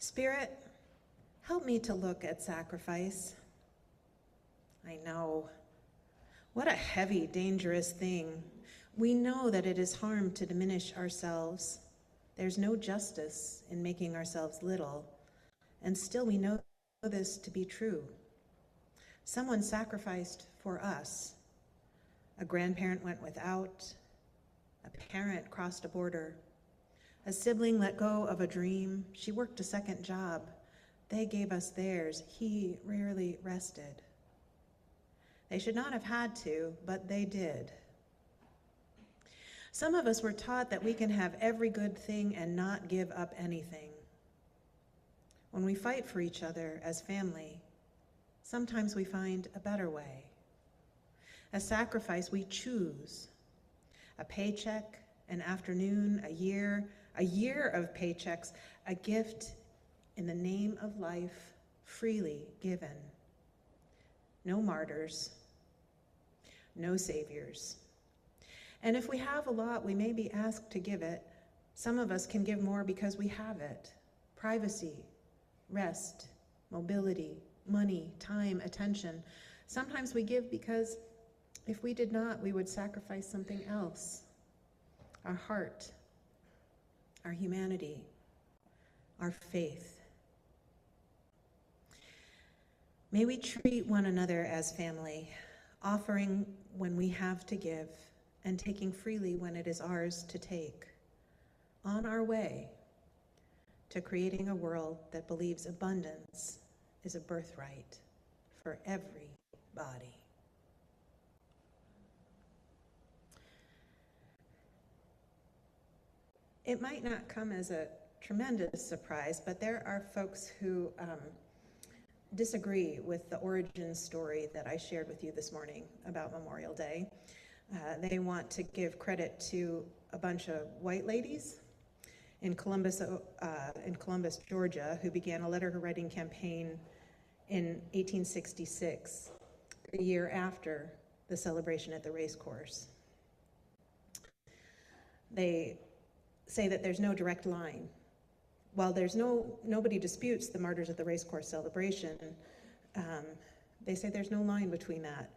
Spirit, help me to look at sacrifice. I know. What a heavy, dangerous thing. We know that it is harm to diminish ourselves. There's no justice in making ourselves little, and still we know this to be true. Someone sacrificed for us. A grandparent went without. A parent crossed a border. A sibling let go of a dream. She worked a second job. They gave us theirs. He rarely rested. They should not have had to, but they did. Some of us were taught that we can have every good thing and not give up anything. When we fight for each other as family, sometimes we find a better way. A sacrifice we choose. A paycheck, an afternoon, a year of paychecks, a gift in the name of life, freely given. No martyrs, no saviors. And if we have a lot, we may be asked to give it. Some of us can give more because we have it. Privacy, rest, mobility, money, time, attention. Sometimes we give because if we did not, we would sacrifice something else. Our heart, our humanity, our faith. May we treat one another as family, offering when we have to give and taking freely when it is ours to take, on our way to creating a world that believes abundance is a birthright for everybody. It might not come as a tremendous surprise, but there are folks who disagree with the origin story that I shared with you this morning about Memorial Day. They want to give credit to a bunch of white ladies in Columbus, Georgia, who began a letter-writing campaign in 1866, the year after the celebration at the race course. They say that there's no direct line. While nobody disputes the Martyrs at the Racecourse celebration, they say there's no line between that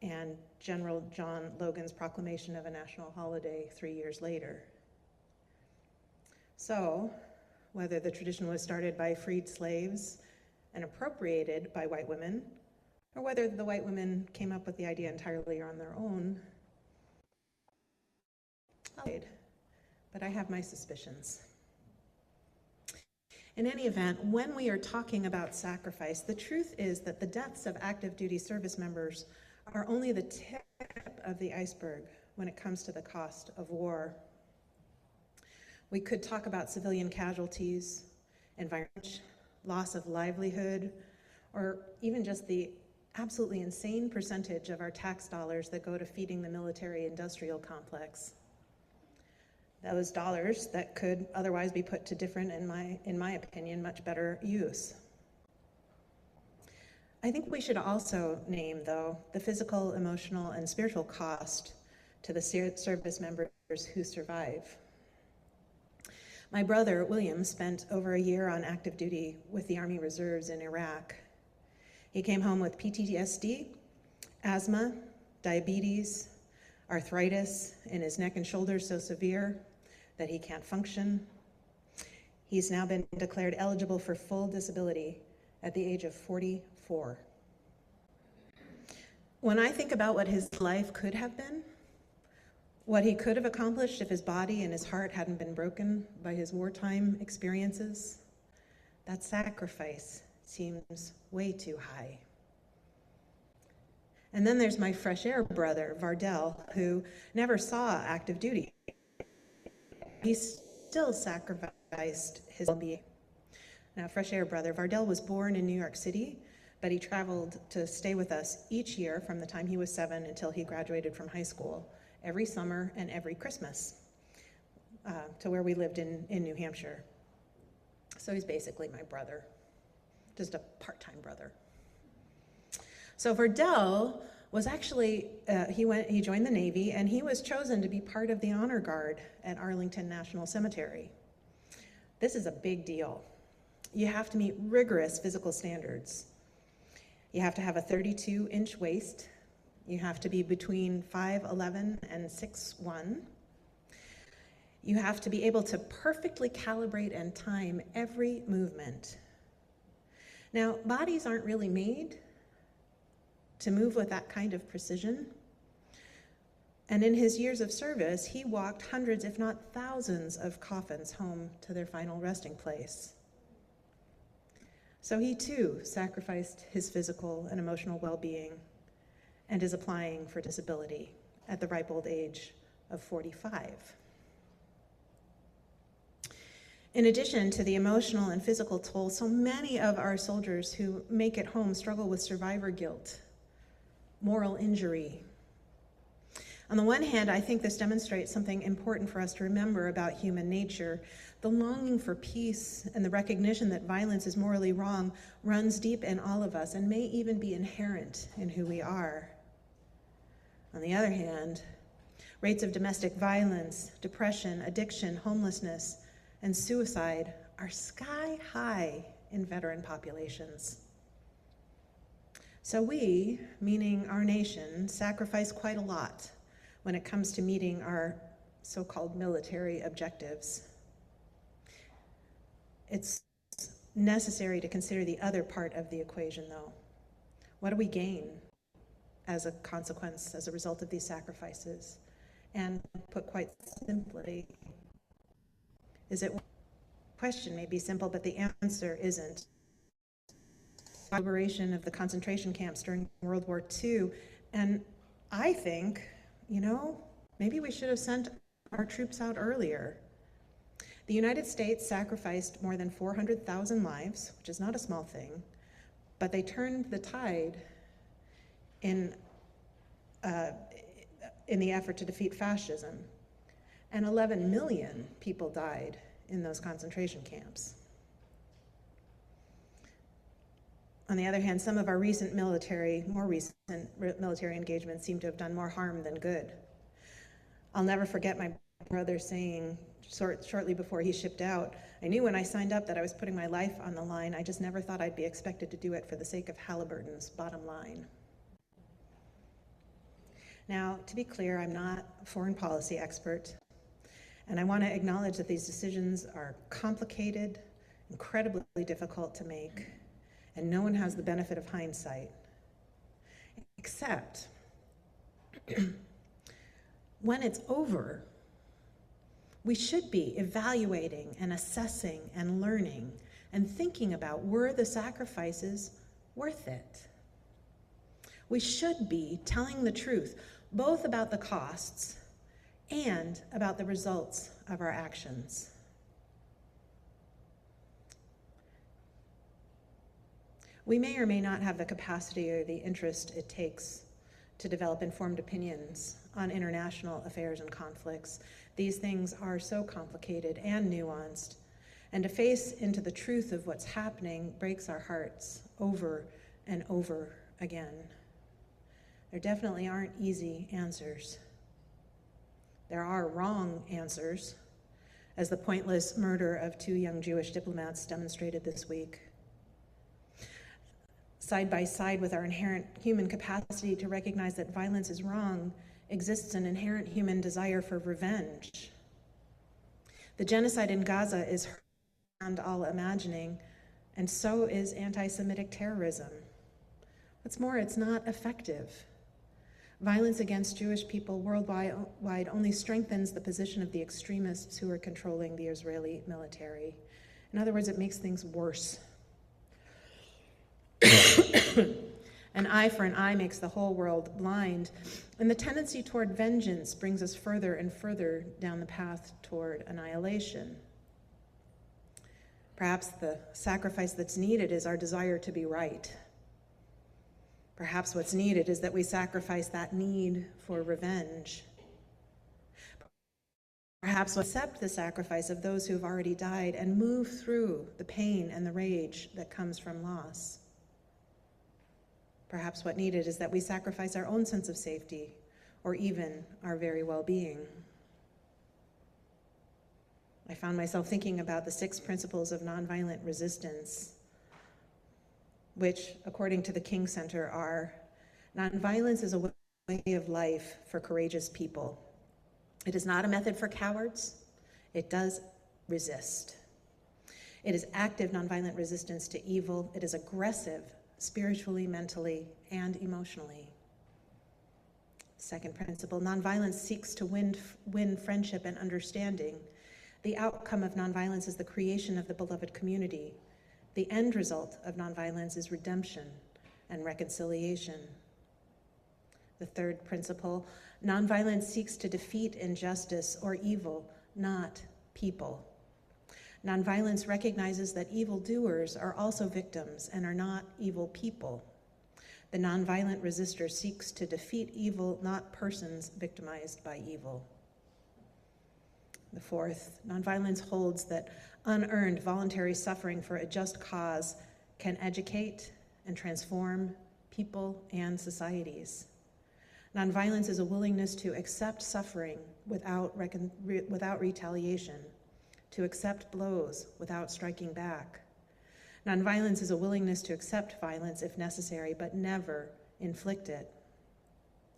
and General John Logan's proclamation of a national holiday 3 years later. So, whether the tradition was started by freed slaves and appropriated by white women, or whether the white women came up with the idea entirely on their own, but I have my suspicions. In any event, when we are talking about sacrifice, the truth is that the deaths of active duty service members are only the tip of the iceberg when it comes to the cost of war. We could talk about civilian casualties, environment, loss of livelihood, or even just the absolutely insane percentage of our tax dollars that go to feeding the military-industrial complex. Those dollars that could otherwise be put to different, in my opinion, much better use. I think we should also name, though, the physical, emotional, and spiritual cost to the service members who survive. My brother, William, spent over a year on active duty with the Army Reserves in Iraq. He came home with PTSD, asthma, diabetes, arthritis in his neck and shoulders so severe that he can't function. He's now been declared eligible for full disability at the age of 44. When I think about what his life could have been, what he could have accomplished if his body and his heart hadn't been broken by his wartime experiences, that sacrifice seems way too high. And then there's my fresh air brother, Vardell, who never saw active duty. He still sacrificed his well-being. Now, fresh air brother, Vardell was born in New York City, but he traveled to stay with us each year from the time he was 7 until he graduated from high school, every summer and every Christmas, to where we lived in New Hampshire. So he's basically my brother, just a part-time brother. So Vardell was actually, he joined the Navy, and he was chosen to be part of the honor guard at Arlington National Cemetery. This is a big deal. You have to meet rigorous physical standards. You have to have a 32-inch waist. You have to be between 5'11" and 6'1". You have to be able to perfectly calibrate and time every movement. Now, bodies aren't really made to move with that kind of precision. And in his years of service, he walked hundreds, if not thousands, of coffins home to their final resting place. So he too sacrificed his physical and emotional well-being and is applying for disability at the ripe old age of 45. In addition to the emotional and physical toll, so many of our soldiers who make it home struggle with survivor guilt, moral injury. On the one hand, I think this demonstrates something important for us to remember about human nature. The longing for peace and the recognition that violence is morally wrong runs deep in all of us and may even be inherent in who we are. On the other hand, rates of domestic violence, depression, addiction, homelessness, and suicide are sky high in veteran populations. So we, meaning our nation, sacrifice quite a lot when it comes to meeting our so-called military objectives. It's necessary to consider the other part of the equation, though. What do we gain as a consequence, as a result of these sacrifices? And put quite simply, is it? Question may be simple, but the answer isn't. Liberation of the concentration camps during World War II, and I think, maybe we should have sent our troops out earlier. The United States sacrificed more than 400,000 lives, which is not a small thing, but they turned the tide in the effort to defeat fascism, and 11 million people died in those concentration camps. On the other hand, some of our more recent military engagements seem to have done more harm than good. I'll never forget my brother saying shortly before he shipped out, "I knew when I signed up that I was putting my life on the line. I just never thought I'd be expected to do it for the sake of Halliburton's bottom line." Now, to be clear, I'm not a foreign policy expert, and I want to acknowledge that these decisions are complicated, incredibly difficult to make, and no one has the benefit of hindsight. Except, when it's over, we should be evaluating and assessing and learning and thinking about, were the sacrifices worth it? We should be telling the truth, both about the costs and about the results of our actions. We may or may not have the capacity or the interest it takes to develop informed opinions on international affairs and conflicts. These things are so complicated and nuanced, and to face into the truth of what's happening breaks our hearts over and over again. There definitely aren't easy answers. There are wrong answers, as the pointless murder of 2 young Jewish diplomats demonstrated this week. Side by side with our inherent human capacity to recognize that violence is wrong exists an inherent human desire for revenge. The genocide in Gaza is beyond all imagining, and so is anti-Semitic terrorism. What's more, it's not effective. Violence against Jewish people worldwide only strengthens the position of the extremists who are controlling the Israeli military. In other words, it makes things worse. An eye for an eye makes the whole world blind, and the tendency toward vengeance brings us further and further down the path toward annihilation. Perhaps the sacrifice that's needed is our desire to be right. Perhaps what's needed is that we sacrifice that need for revenge. Perhaps we'll accept the sacrifice of those who have already died and move through the pain and the rage that comes from loss. Perhaps what needed is that we sacrifice our own sense of safety or even our very well-being. I found myself thinking about the 6 principles of nonviolent resistance, which, according to the King Center, are: nonviolence is a way of life for courageous people. It is not a method for cowards. It does resist. It is active nonviolent resistance to evil. It is aggressive spiritually, mentally, and emotionally. Second principle, nonviolence seeks to win friendship and understanding. The outcome of nonviolence is the creation of the beloved community. The end result of nonviolence is redemption and reconciliation. The third principle, nonviolence seeks to defeat injustice or evil, not people. Nonviolence recognizes that evildoers are also victims and are not evil people. The nonviolent resistor seeks to defeat evil, not persons victimized by evil. The fourth, nonviolence holds that unearned voluntary suffering for a just cause can educate and transform people and societies. Nonviolence is a willingness to accept suffering without retaliation, to accept blows without striking back. Nonviolence is a willingness to accept violence if necessary, but never inflict it.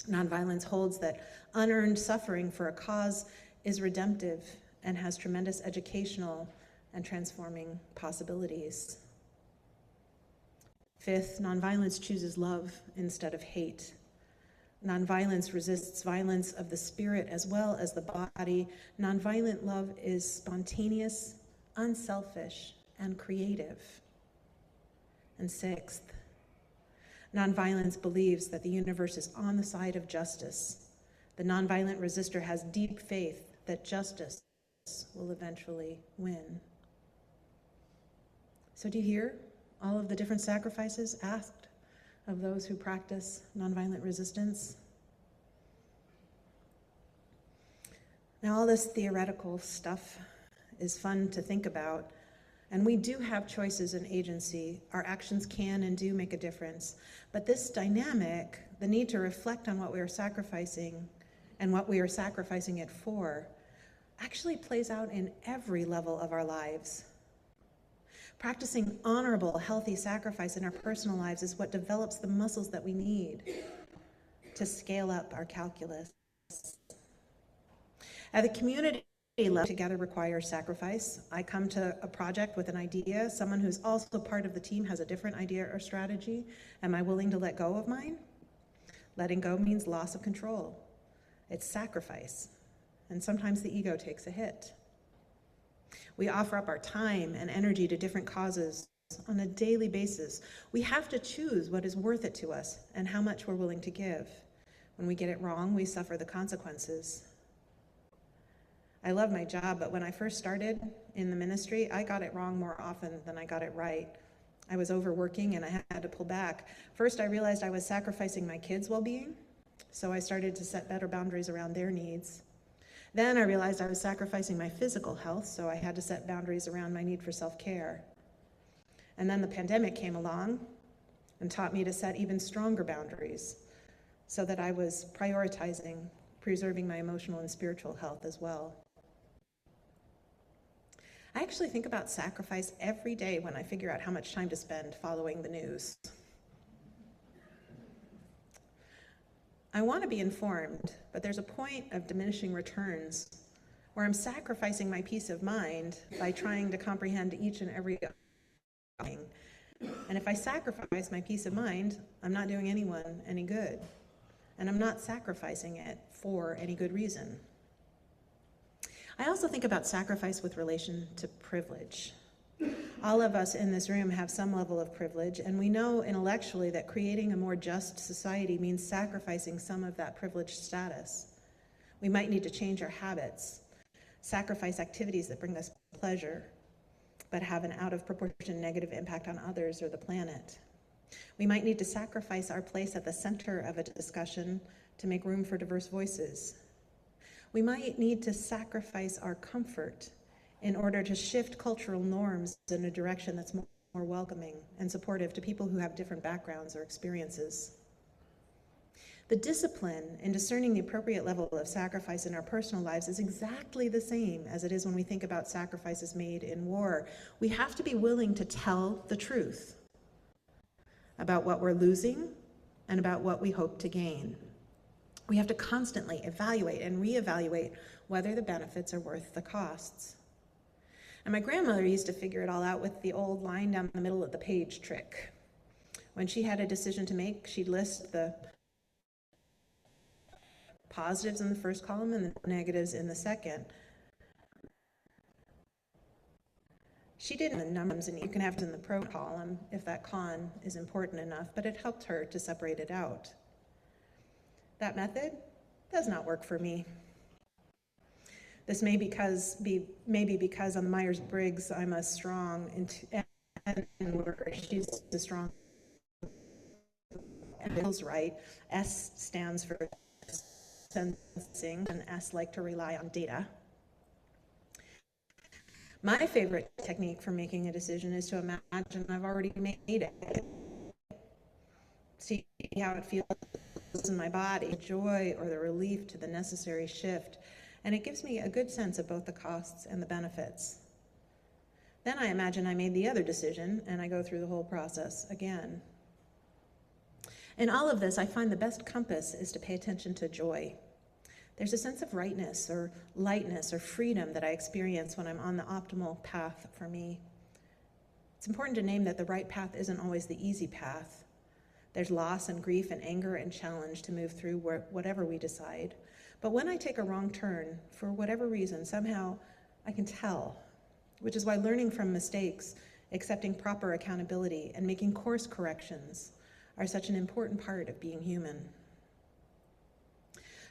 Nonviolence holds that unearned suffering for a cause is redemptive and has tremendous educational and transforming possibilities. Fifth, nonviolence chooses love instead of hate. Nonviolence resists violence of the spirit as well as the body. Nonviolent love is spontaneous, unselfish, and creative. And sixth, nonviolence believes that the universe is on the side of justice. The nonviolent resistor has deep faith that justice will eventually win. So do you hear all of the different sacrifices asked of those who practice nonviolent resistance? Now, all this theoretical stuff is fun to think about, and we do have choices and agency. Our actions can and do make a difference. But this dynamic, the need to reflect on what we are sacrificing and what we are sacrificing it for, actually plays out in every level of our lives. Practicing honorable, healthy sacrifice in our personal lives is what develops the muscles that we need to scale up our calculus. At the community level, together requires sacrifice. I come to a project with an idea. Someone who's also part of the team has a different idea or strategy. Am I willing to let go of mine? Letting go means loss of control. It's sacrifice. And sometimes the ego takes a hit. We offer up our time and energy to different causes on a daily basis. We have to choose what is worth it to us and how much we're willing to give. When we get it wrong, we suffer the consequences. I love my job, but when I first started in the ministry, I got it wrong more often than I got it right. I was overworking and I had to pull back. First, I realized I was sacrificing my kids' well-being, so I started to set better boundaries around their needs. Then I realized I was sacrificing my physical health, so I had to set boundaries around my need for self-care. And then the pandemic came along and taught me to set even stronger boundaries so that I was prioritizing preserving my emotional and spiritual health as well. I actually think about sacrifice every day when I figure out how much time to spend following the news. I want to be informed, but there's a point of diminishing returns where I'm sacrificing my peace of mind by trying to comprehend each and every thing. And if I sacrifice my peace of mind, I'm not doing anyone any good. And I'm not sacrificing it for any good reason. I also think about sacrifice with relation to privilege. All of us in this room have some level of privilege, and we know intellectually that creating a more just society means sacrificing some of that privileged status. We might need to change our habits, sacrifice activities that bring us pleasure, but have an out of proportion negative impact on others or the planet. We might need to sacrifice our place at the center of a discussion to make room for diverse voices. We might need to sacrifice our comfort in order to shift cultural norms in a direction that's more welcoming and supportive to people who have different backgrounds or experiences. The discipline in discerning the appropriate level of sacrifice in our personal lives is exactly the same as it is when we think about sacrifices made in war. We have to be willing to tell the truth about what we're losing and about what we hope to gain. We have to constantly evaluate and reevaluate whether the benefits are worth the costs. And my grandmother used to figure it all out with the old line down the middle of the page trick. When she had a decision to make, she'd list the positives in the first column and the negatives in the second. She did the numbers, and you can have it in the pro column if that con is important enough, but it helped her to separate it out. That method does not work for me. This may be because on the Myers-Briggs I'm a strong and she's a strong and feels right. S stands for sensing, and S like to rely on data. My favorite technique for making a decision is to imagine I've already made it. See how it feels in my body, joy or the relief to the necessary shift, and it gives me a good sense of both the costs and the benefits. Then I imagine I made the other decision, and I go through the whole process again. In all of this, I find the best compass is to pay attention to joy. There's a sense of rightness or lightness or freedom that I experience when I'm on the optimal path for me. It's important to name that the right path isn't always the easy path. There's loss and grief and anger and challenge to move through whatever we decide. But when I take a wrong turn, for whatever reason, somehow I can tell, which is why learning from mistakes, accepting proper accountability, and making course corrections are such an important part of being human.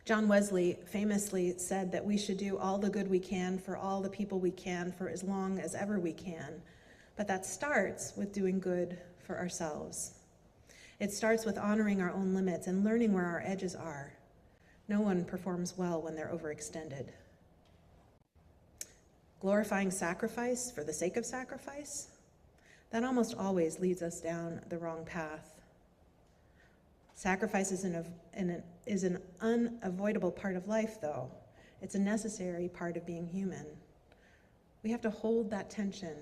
John Wesley famously said that we should do all the good we can for all the people we can for as long as ever we can. But that starts with doing good for ourselves. It starts with honoring our own limits and learning where our edges are. No one performs well when they're overextended. Glorifying sacrifice for the sake of sacrifice, that almost always leads us down the wrong path. Sacrifice is an unavoidable part of life, though. It's a necessary part of being human. We have to hold that tension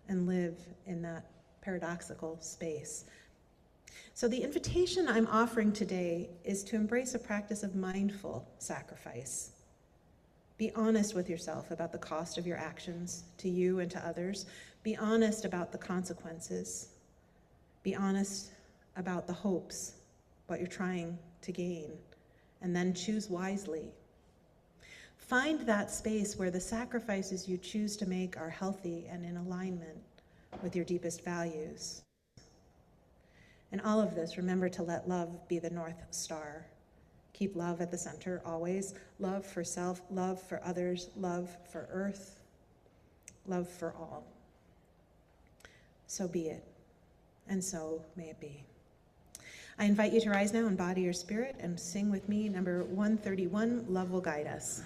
and live in that paradoxical space. So the invitation I'm offering today is to embrace a practice of mindful sacrifice. Be honest with yourself about the cost of your actions to you and to others. Be honest about the consequences. Be honest about the hopes, what you're trying to gain, and then choose wisely. Find that space where the sacrifices you choose to make are healthy and in alignment with your deepest values. In all of this, remember to let love be the North Star. Keep love at the center always. Love for self, love for others, love for Earth, love for all. So be it, and so may it be. I invite you to rise now in body or spirit and sing with me number 131, Love Will Guide Us.